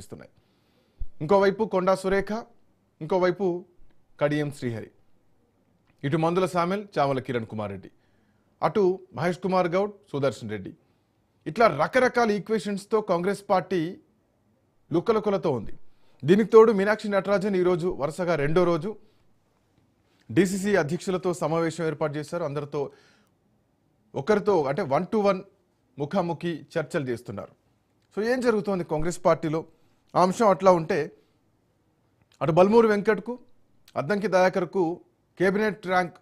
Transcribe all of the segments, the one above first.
ఇస్తున్నాయి. ఇంకోవైపు కొండా సురేఖ, ఇంకోవైపు కడియం శ్రీహరి, ఇటు మందుల సామెల్, చామల కిరణ్ కుమార్ రెడ్డి, అటు మహేష్ కుమార్ గౌడ్, సుదర్శన్ రెడ్డి. ఇట్లా రకరకాల ఈక్వేషన్స్తో కాంగ్రెస్ పార్టీ లుక్కలుక్కలతో ఉంది. దీనికి తోడు మీనాక్షి నటరాజన్ ఈరోజు వరుసగా రెండో రోజు డీసీసీ అధ్యక్షులతో సమావేశం ఏర్పాటు చేశారు. అందరితో ఒకరితో అంటే 1-to-1 ముఖాముఖి చర్చలు చేస్తున్నారు. సో ఏం జరుగుతోంది కాంగ్రెస్ పార్టీలో? ఆ అంశం అట్లా ఉంటే అటు బల్మూరు వెంకట్కు, అద్దంకి దయాకర్కు కేబినెట్ ర్యాంక్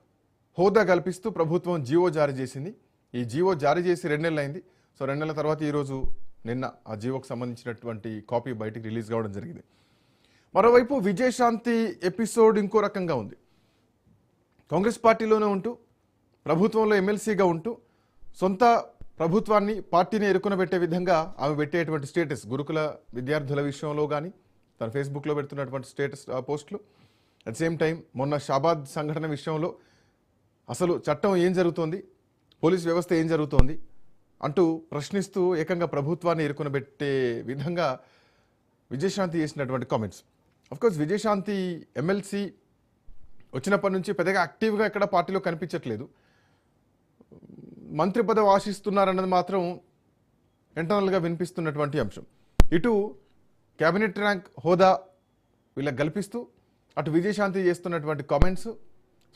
హోదా కల్పిస్తూ ప్రభుత్వం జీవో జారీ చేసింది. ఈ జీవో జారీ చేసి 2 నెలలు అయింది. సో 2 నెలల తర్వాత ఈరోజు నిన్న ఆ జీవోకు సంబంధించినటువంటి కాపీ బయటికి రిలీజ్ కావడం జరిగింది. మరోవైపు విజయశాంతి ఎపిసోడ్ ఇంకో రకంగా ఉంది. కాంగ్రెస్ పార్టీలోనే ఉంటూ ప్రభుత్వంలో ఎమ్మెల్సీగా ఉంటూ సొంత ప్రభుత్వాన్ని పార్టీని ఎరుకునబెట్టే విధంగా ఆమె పెట్టేటువంటి స్టేటస్, గురుకుల విద్యార్థుల విషయంలో కానీ తన ఫేస్బుక్లో పెడుతున్నటువంటి స్టేటస్ పోస్టులు, అట్ సేమ్ టైం మొన్న షాబాద్ సంఘటన విషయంలో అసలు చట్టం ఏం జరుగుతోంది, పోలీస్ వ్యవస్థ ఏం జరుగుతోంది అంటూ ప్రశ్నిస్తూ ఏకంగా ప్రభుత్వాన్ని ఎరుకునబెట్టే విధంగా విజయశాంతి చేసినటువంటి కామెంట్స్. అఫ్కోర్స్ విజయశాంతి ఎమ్మెల్సీ వచ్చినప్పటి నుంచి పెద్దగా యాక్టివ్గా ఎక్కడ పార్టీలో కనిపించట్లేదు. మంత్రి పదవి ఆశిస్తున్నారన్నది మాత్రం ఇంటర్నల్గా వినిపిస్తున్నటువంటి అంశం. ఇటు క్యాబినెట్ ర్యాంక్ హోదా వీళ్ళకి కల్పిస్తూ అటు విజయశాంతి చేస్తున్నటువంటి కామెంట్స్.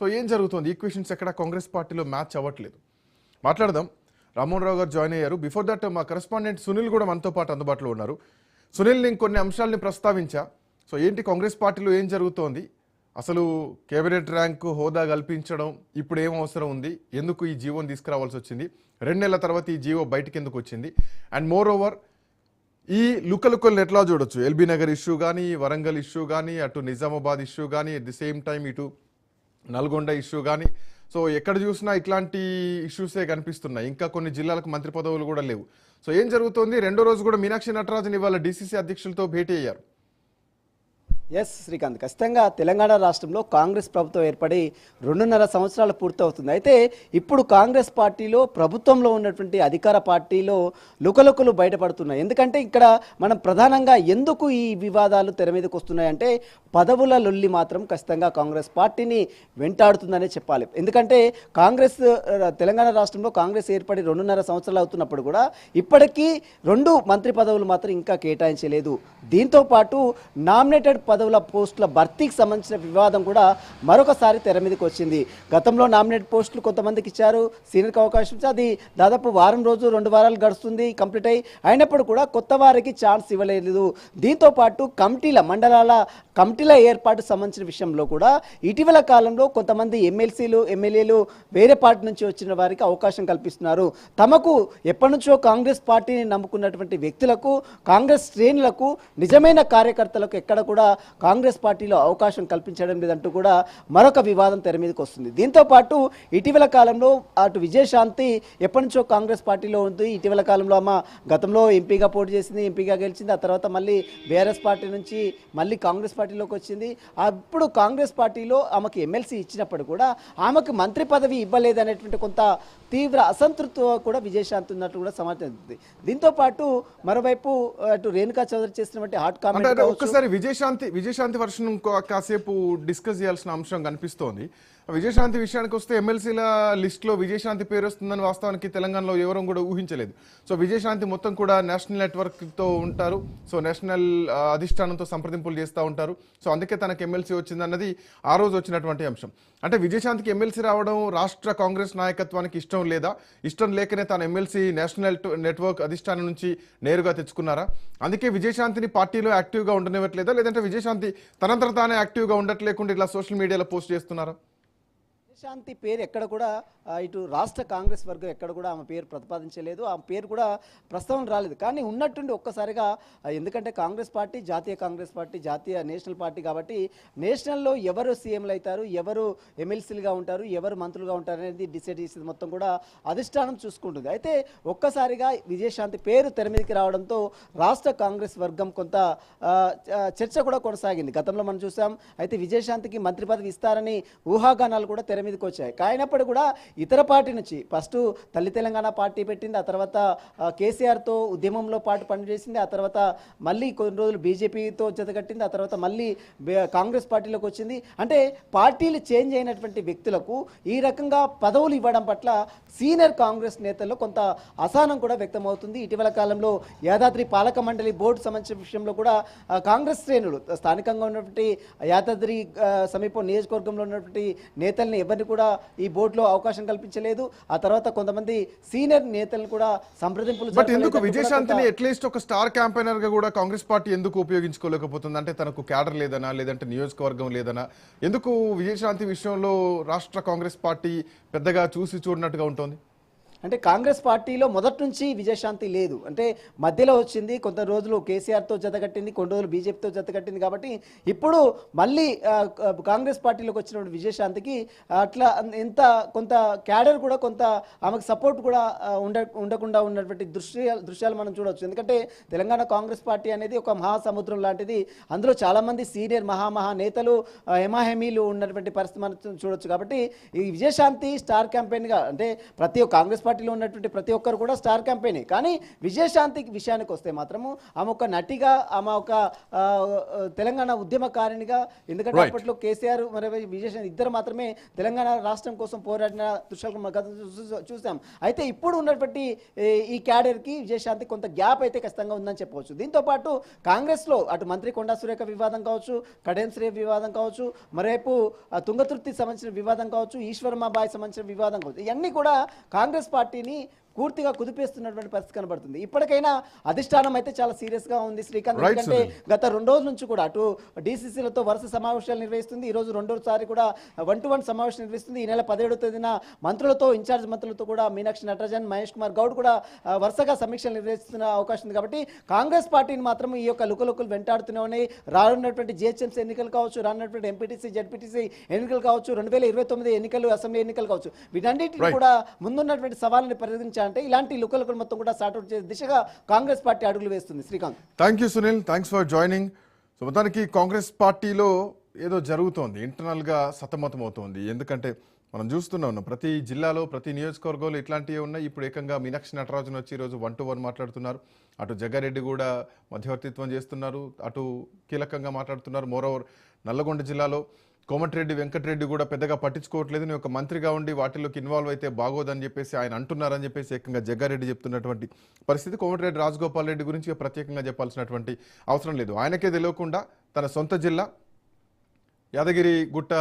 సో ఏం జరుగుతుంది? ఈక్వేషన్స్ ఎక్కడ కాంగ్రెస్ పార్టీలో మ్యాచ్ అవ్వట్లేదు. మాట్లాడదాం. రామ్మోహన్ రావు గారు జాయిన్ అయ్యారు. బిఫోర్ దట్ మా కరెస్పాండెంట్ సునీల్ కూడా మనతో పాటు అందుబాటులో ఉన్నారు. సునీల్, నేను కొన్ని అంశాలని ప్రస్తావించా. సో ఏంటి కాంగ్రెస్ పార్టీలో ఏం జరుగుతోంది? అసలు కేబినెట్ ర్యాంక్ హోదా కల్పించడం ఇప్పుడు ఏం అవసరం ఉంది? ఎందుకు ఈ జీవోని తీసుకురావాల్సి వచ్చింది? 2 నెలల తర్వాత ఈ జీవో బయటకు ఎందుకు వచ్చింది? అండ్ మోర్ ఓవర్ ఈ లుక్కలుక్కల్ని ఎట్లా చూడొచ్చు? ఎల్బీ నగర్ ఇష్యూ కానీ, వరంగల్ ఇష్యూ కానీ, అటు నిజామాబాద్ ఇష్యూ కానీ, అట్ ది సేమ్ టైం ఇటు నల్గొండ ఇష్యూ కానీ. సో ఎక్కడ చూసినా ఇట్లాంటి ఇష్యూసే కనిపిస్తున్నాయి. ఇంకా కొన్ని జిల్లాలకు మంత్రి పదవులు కూడా లేవు. సో ఏం జరుగుతోంది? రెండో రోజు కూడా మీనాక్షి నటరాజన్ ఇవాళ డీసీసీ అధ్యక్షులతో భేటీ అయ్యారు. ఎస్ శ్రీకాంత్, ఖచ్చితంగా తెలంగాణ రాష్ట్రంలో కాంగ్రెస్ ప్రభుత్వం ఏర్పడి 2.5 సంవత్సరాలు పూర్తవుతుంది. అయితే ఇప్పుడు కాంగ్రెస్ పార్టీలో ప్రభుత్వంలో ఉన్నటువంటి అధికార పార్టీలో లుకలుకలు బయటపడుతున్నాయి. ఎందుకంటే ఇక్కడ మనం ప్రధానంగా ఎందుకు ఈ వివాదాలు తెర మీదకి వస్తున్నాయంటే పదవుల లొల్లి మాత్రం ఖచ్చితంగా కాంగ్రెస్ పార్టీని వెంటాడుతుందనే చెప్పాలి. ఎందుకంటే కాంగ్రెస్ తెలంగాణ రాష్ట్రంలో కాంగ్రెస్ ఏర్పడి 2.5 సంవత్సరాలు అవుతున్నప్పుడు కూడా ఇప్పటికీ 2 మంత్రి పదవులు మాత్రం ఇంకా కేటాయించలేదు. దీంతో పాటు నామినేటెడ్ పదవుల పోస్టుల భర్తీకి సంబంధించిన వివాదం కూడా మరొకసారి తెర మీదకి వచ్చింది. గతంలో నామినేట్ పోస్టులు కొంతమందికి ఇచ్చారు, సీనియర్కి అవకాశం ఇచ్చారు. అది దాదాపు వారం రోజు 2 వారాలు గడుస్తుంది కంప్లీట్ అయ్యి. అయినప్పుడు కూడా కొత్త వారికి ఛాన్స్ ఇవ్వలేదు. దీంతో పాటు మండలాల కమిటీల ఏర్పాటు సంబంధించిన విషయంలో కూడా ఇటీవల కాలంలో కొంతమంది ఎమ్మెల్యేలు వేరే పార్టీ నుంచి వచ్చిన వారికి అవకాశం కల్పిస్తున్నారు. తమకు ఎప్పటి నుంచో కాంగ్రెస్ పార్టీని నమ్ముకున్నటువంటి వ్యక్తులకు, కాంగ్రెస్ శ్రేణులకు, నిజమైన కార్యకర్తలకు ఎక్కడ కూడా కాంగ్రెస్ పార్టీలో అవకాశం కల్పించడం లేదంటూ కూడా మరొక వివాదం తెర మీదకి వస్తుంది. దీంతో పాటు ఇటీవల కాలంలో అటు విజయశాంతి ఎప్పటి నుంచో కాంగ్రెస్ పార్టీలో ఉంది. ఇటీవల కాలంలో ఆమె గతంలో ఎంపీగా పోటీ చేసింది, ఎంపీగా గెలిచింది. ఆ తర్వాత మళ్ళీ బీఆర్ఎస్ పార్టీ నుంచి మళ్ళీ కాంగ్రెస్ పార్టీలోకి వచ్చింది. అప్పుడు కాంగ్రెస్ పార్టీలో ఆమెకు ఎమ్మెల్సీ ఇచ్చినప్పుడు కూడా ఆమెకు మంత్రి పదవి ఇవ్వలేదనేటువంటి కొంత తీవ్ర అసంతృప్తి కూడా విజయశాంతి ఉన్నట్టు కూడా సమాచారం ఉంది. దీంతో పాటు మరోవైపు అటు రేణుకా చౌదరి చేసినటువంటి హాట్ కామెంట్ ఒక్కసారి విజయశాంతి వర్షం కాసేపు డిస్కస్ చేయాల్సిన అంశం కనిపిస్తోంది. విజయశాంతి విషయానికి వస్తే ఎమ్మెల్సీల లిస్టులో విజయశాంతి పేరు వస్తుందని వాస్తవానికి తెలంగాణలో ఎవరూ కూడా ఊహించలేదు. సో విజయశాంతి మొత్తం కూడా నేషనల్ నెట్వర్క్తో ఉంటారు. సో నేషనల్ అధిష్టానంతో సంప్రదింపులు చేస్తూ ఉంటారు. సో అందుకే తనకు ఎమ్మెల్సీ వచ్చిందన్నది ఆ రోజు వచ్చినటువంటి అంశం. అంటే విజయశాంతికి ఎమ్మెల్సీ రావడం రాష్ట్ర కాంగ్రెస్ నాయకత్వానికి ఇష్టం లేదా? ఇష్టం లేకనే తన ఎమ్మెల్సీ నేషనల్ నెట్వర్క్ అధిష్టానం నుంచి నేరుగా తెచ్చుకున్నారా? అందుకే విజయశాంతిని పార్టీలో యాక్టివ్గా ఉండనివ్వట్లేదా? లేదంటే విజయశాంతి తనంతట తానే యాక్టివ్గా ఉండట్లేకుండా ఇలా సోషల్ మీడియాలో పోస్ట్ చేస్తున్నారా? విజయశాంతి పేరు ఎక్కడ కూడా ఇటు రాష్ట్ర కాంగ్రెస్ వర్గం ఎక్కడ కూడా ఆమె పేరు ప్రతిపాదించలేదు. ఆమె పేరు కూడా ప్రస్తావన రాలేదు. కానీ ఉన్నట్టుండి ఒక్కసారిగా, ఎందుకంటే కాంగ్రెస్ పార్టీ జాతీయ కాంగ్రెస్ పార్టీ, జాతీయ నేషనల్ పార్టీ కాబట్టి నేషనల్లో ఎవరు సీఎంలు అవుతారు, ఎవరు ఎమ్మెల్సీలుగా ఉంటారు, ఎవరు మంత్రులుగా ఉంటారు అనేది డిసైడ్ చేసేది మొత్తం కూడా అధిష్టానం చూసుకుంటుంది. అయితే ఒక్కసారిగా విజయశాంతి పేరు తెర మీదకి రావడంతో రాష్ట్ర కాంగ్రెస్ వర్గం కొంత చర్చ కూడా కొనసాగింది. గతంలో మనం చూసాం. అయితే విజయశాంతికి మంత్రి పదవి ఇస్తారని ఊహాగానాలు కూడా తెర మీదకి వచ్చాయి. అయినప్పుడు కూడా ఇతర పార్టీ నుంచి ఫస్ట్ తల్లి తెలంగాణ పార్టీ పెట్టింది, ఆ తర్వాత కేసీఆర్తో ఉద్యమంలో పాటు పనిచేసింది, ఆ తర్వాత మళ్ళీ కొన్ని రోజులు బీజేపీతో జతకట్టింది, ఆ తర్వాత మళ్ళీ కాంగ్రెస్ పార్టీలోకి వచ్చింది. అంటే పార్టీలు చేంజ్ అయినటువంటి వ్యక్తులకు ఈ రకంగా పదవులు ఇవ్వడం పట్ల సీనియర్ కాంగ్రెస్ నేతల్లో కొంత అసహనం కూడా వ్యక్తమవుతుంది. ఇటీవల కాలంలో యాదాద్రి పాలక మండలి బోర్డు సంబంధించిన విషయంలో కూడా కాంగ్రెస్ శ్రేణులు స్థానికంగా ఉన్నటువంటి యాదాద్రి సమీపం నియోజకవర్గంలో ఉన్నటువంటి నేతల్ని ఎవరిని కూడా ఈ బోర్డులో అవకాశం కల్పించలేదు. ఆ తర్వాత కొంతమంది సీనియర్ నేతలను కూడా సంప్రదింపులు బట్ ఎందుకు విజయశాంతిని అట్లీస్ట్ ఒక స్టార్ క్యాంపెయినర్ గా కూడా కాంగ్రెస్ పార్టీ ఎందుకు ఉపయోగించుకోలేకపోతుంది? అంటే తనకు క్యాడర్ లేదనా, లేదంటే నియోజకవర్గం లేదనా? ఎందుకు విజయశాంతి విషయంలో రాష్ట్ర కాంగ్రెస్ పార్టీ పెద్దగా చూసి చూడనట్టుగా ఉంటుంది? అంటే కాంగ్రెస్ పార్టీలో మొదటి నుంచి విజయశాంతి లేదు. అంటే మధ్యలో వచ్చింది, కొంత రోజులు కేసీఆర్తో జతకట్టింది, కొన్ని రోజులు బీజేపీతో జతకట్టింది. కాబట్టి ఇప్పుడు మళ్ళీ కాంగ్రెస్ పార్టీలోకి వచ్చినప్పుడు విజయశాంతికి అట్లా ఎంత కొంత క్యాడర్ కూడా కొంత ఆమెకు సపోర్ట్ కూడా ఉండకుండా ఉన్నటువంటి దృశ్యాలు మనం చూడవచ్చు. ఎందుకంటే తెలంగాణ కాంగ్రెస్ పార్టీ అనేది ఒక మహాసముద్రం లాంటిది. అందులో చాలామంది సీనియర్ మహా నేతలు హెమాహెమీలు ఉన్నటువంటి పరిస్థితి మనం చూడొచ్చు. కాబట్టి ఈ విజయశాంతి స్టార్ క్యాంపెయిన్గా అంటే ప్రతి ఒక్క కాంగ్రెస్ పార్టీలో ఉన్నటువంటి ప్రతి ఒక్కరు కూడా స్టార్ క్యాంపెయిన్. కానీ విజయశాంతికి విషయానికి వస్తే మాత్రము ఆమె ఒక నటిగా, ఆమె ఒక తెలంగాణ ఉద్యమకారిణిగా, ఎందుకంటే అప్పట్లో కేసీఆర్ మరి విజయశాంతి ఇద్దరు మాత్రమే తెలంగాణ రాష్ట్రం కోసం పోరాడిన దృశ్యాలు మనం చూసాం. అయితే ఇప్పుడు ఉన్నటువంటి ఈ క్యాడర్కి విజయశాంతి కొంత గ్యాప్ అయితే ఖచ్చితంగా ఉందని చెప్పవచ్చు. దీంతోపాటు కాంగ్రెస్లో అటు మంత్రి కొండా సురేఖ వివాదం కావచ్చు, కడియం శ్రీ వివాదం కావచ్చు, మరోవైపు తుంగతుర్తి సంబంధించిన వివాదం కావచ్చు, ఈశ్వరమాబాయి సంబంధించిన వివాదం కావచ్చు, ఇవన్నీ కూడా కాంగ్రెస్ పార్టీని పూర్తిగా కుదిపేస్తున్నటువంటి పరిస్థితి కనబడుతుంది. ఇప్పటికైనా అధిష్టానం అయితే చాలా సీరియస్గా ఉంది శ్రీకాంత్. ఎందుకంటే గత 2 రోజుల నుంచి కూడా అటు డీసీసీలతో వరుస సమావేశాలు నిర్వహిస్తుంది. ఈరోజు రెండోసారి కూడా 1-to-1 సమావేశం నిర్వహిస్తుంది. ఈ నెల 17వ తేదీన మంత్రులతో, ఇన్ఛార్జ్ మంత్రులతో కూడా మీనాక్షి నటరాజన్, మహేష్ కుమార్ గౌడ్ కూడా వరుసగా సమీక్షలు నిర్వహిస్తున్న అవకాశం ఉంది. కాబట్టి కాంగ్రెస్ పార్టీని మాత్రం ఈ యొక్క లుకలుకలు వెంటాడుతూనే ఉన్నాయి. రానున్నటువంటి జిహెచ్ఎంసీ ఎన్నికలు కావచ్చు, రానున్నటువంటి ఎంపీటీసీ, జడ్పీటీసీ ఎన్నికలు కావచ్చు, 2029 ఎన్నికలు, అసెంబ్లీ ఎన్నికలు కావచ్చు, వీటన్నిటిని కూడా ముందున్నటువంటి సవాళ్ళని పరిగణించాలంటే ఇలాంటి లుకలుకలు మొత్తం కూడా సార్ట్అవుట్ చేసే దిశగా కాంగ్రెస్ పార్టీ అడుగులు వేస్తుంది. Srikanth, thank you Sunil, thanks for joining. So మొత్తానికి కాంగ్రెస్ పార్టీలో ఏదో జరుగుతోంది, ఇంటర్నల్గా సతమతం అవుతోంది. ఎందుకంటే మనం చూస్తున్నాం ప్రతి జిల్లాలో, ప్రతి నియోజకవర్గంలో ఇట్లాంటివి ఉన్నాయి. ఇప్పుడు ఏకంగా మీనాక్షి నటరాజన్ వచ్చి ఈరోజు 1-to-1 మాట్లాడుతున్నారు. అటు జగ్గారెడ్డి కూడా మధ్యవర్తిత్వం చేస్తున్నారు, అటు కీలకంగా మాట్లాడుతున్నారు. మోరోవర్ నల్లగొండ జిల్లాలో కోమటిరెడ్డి వెంకటరెడ్డి కూడా పెద్దగా పట్టించుకోవట్లేదు, నేను ఒక మంత్రిగా ఉండి వాటిలోకి ఇన్వాల్వ్ అయితే బాగోదని చెప్పేసి ఆయన అంటున్నారని చెప్పేసి ఏకంగా జగ్గారెడ్డి చెప్తున్నటువంటి పరిస్థితి. కోమటిరెడ్డి రాజగోపాల్ రెడ్డి గురించి ప్రత్యేకంగా చెప్పాల్సినటువంటి అవసరం లేదు. ఆయనకే తెలియకుండా తన సొంత జిల్లా Yadagiri Gutta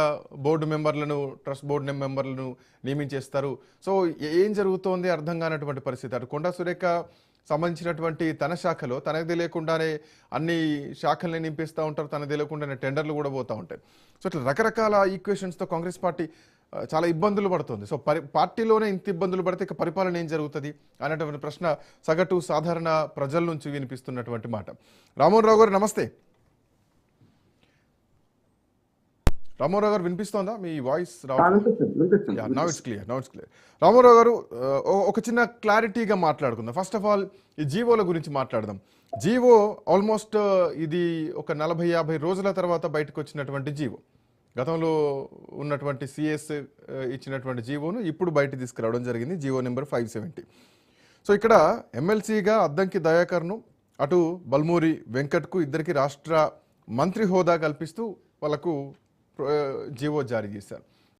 board మెంబర్లను, trust board మెంబర్లను నియమించేస్తారు. So ఏం జరుగుతోంది అర్థం కానటువంటి పరిస్థితి. అటు కొండా సురేఖ సంబంధించినటువంటి తన శాఖలో తనకు తెలియకుండానే అన్ని శాఖల్ని నింపిస్తూ ఉంటారు, తనకు తెలియకుండానే టెండర్లు కూడా పోతూ ఉంటాయి. సో ఇట్లా రకరకాల ఈక్వేషన్స్తో కాంగ్రెస్ పార్టీ చాలా ఇబ్బందులు పడుతుంది. సో పార్టీలోనే ఇంత ఇబ్బందులు పడితే ఇక పరిపాలన ఏం జరుగుతుంది అనేటువంటి ప్రశ్న సగటు సాధారణ ప్రజల నుంచి వినిపిస్తున్నటువంటి మాట. రామోహన్ రావు గారు నమస్తే. రామారావు గారు వినిపిస్తోందా మీ voice? Now it's clear. Ramarao గారు, ఒక చిన్న క్లారిటీగా మాట్లాడుకుందాం. ఫస్ట్ ఆఫ్ ఆల్ ఈ జీవోల గురించి మాట్లాడదాం. జీవో ఆల్మోస్ట్ ఇది ఒక 40-50 రోజుల తర్వాత బయటకు వచ్చినటువంటి జీవో. గతంలో ఉన్నటువంటి సిఎస్ ఇచ్చినటువంటి జీవోను ఇప్పుడు బయట తీసుకురావడం జరిగింది, జీవో నెంబర్ 570. సో ఇక్కడ ఎమ్మెల్సీగా అద్దంకి దయాకర్ను, అటు బల్మూరి వెంకట్కు ఇద్దరికి రాష్ట్ర మంత్రి హోదా కల్పిస్తూ వాళ్ళకు జీవో జారీ చేశారు.